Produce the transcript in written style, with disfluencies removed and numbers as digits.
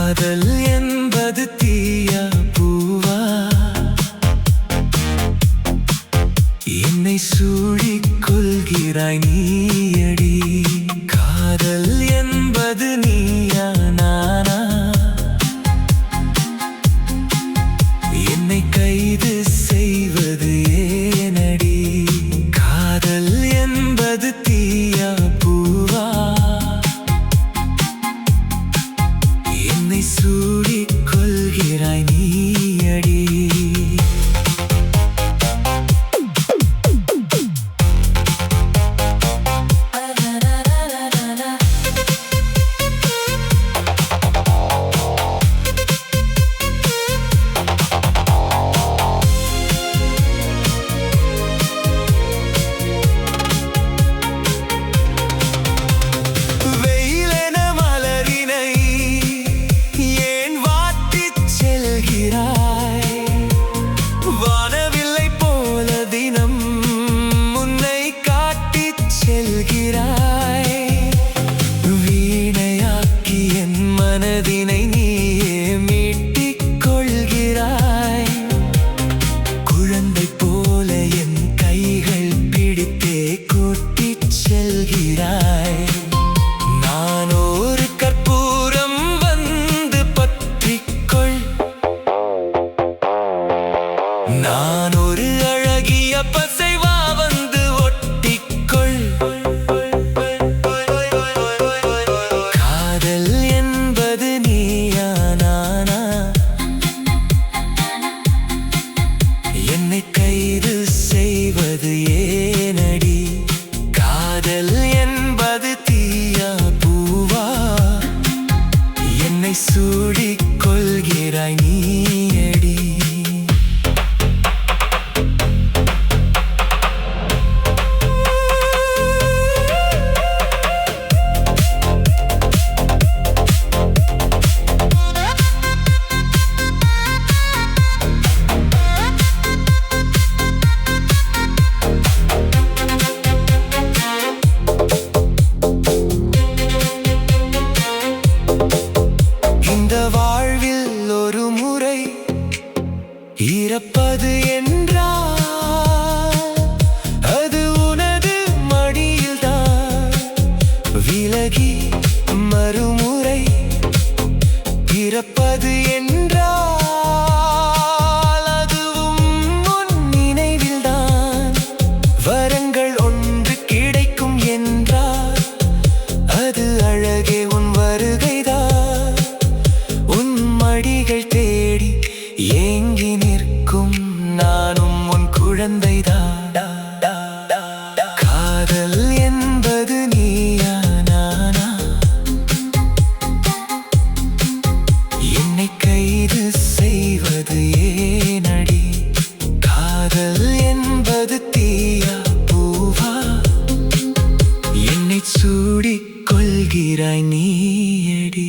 காதல் என்பது தீயா பூவா என்னை சூழிக் கொள்கிறாய் நீயடி. காதல் என்பது நீயா நானா என்னை கைது செய்வது ஏனடி. காதல் என்பது தீயா பூவா என்னை சூழிக் கொள்கிறாய் நீயடி. வீணையாக்கி என் மனதினை நீயே மீட்டிக் கொள்கிறாய். குழந்தை போல என் கைகள் பிடித்தே கூட்டிச் செல்கிறாய். நான் ஒரு கற்பூரம் வந்து பற்றிக்கொள். நான் ஒரு அழகிய பசைவா வந்து ஒட்டிக்கொள். காதல் என்பது நீயா நானா என்னை கைது செய்வது ஏனடி. காதல் என்பது தீயா பூவா என்னை சூடிக் கொள்கிறாய் நீயடி. இந்த வாழ்வில் ஒரு முறை இறப்பது என்றால் அது உனது மடியில்தான். விலகி மறுமுறை பிறப்பது என்றால் அதுவும் உன் நினைவில்தான். வரங்கள் ஒன்று கிடைக்கும் என்றால் அது அழகே உன் வருகைதான். உன் மடிகள் தேடி ஏங்கி நிற்கும் நானும் உன் குழந்தைதான். காதல் என்பது நீயா நானா என்னை கைது செய்வது ஏனடி. காதல் என்பது தீயா பூவா என்னை சூடிக் கொள்கிறாய் நீயடி.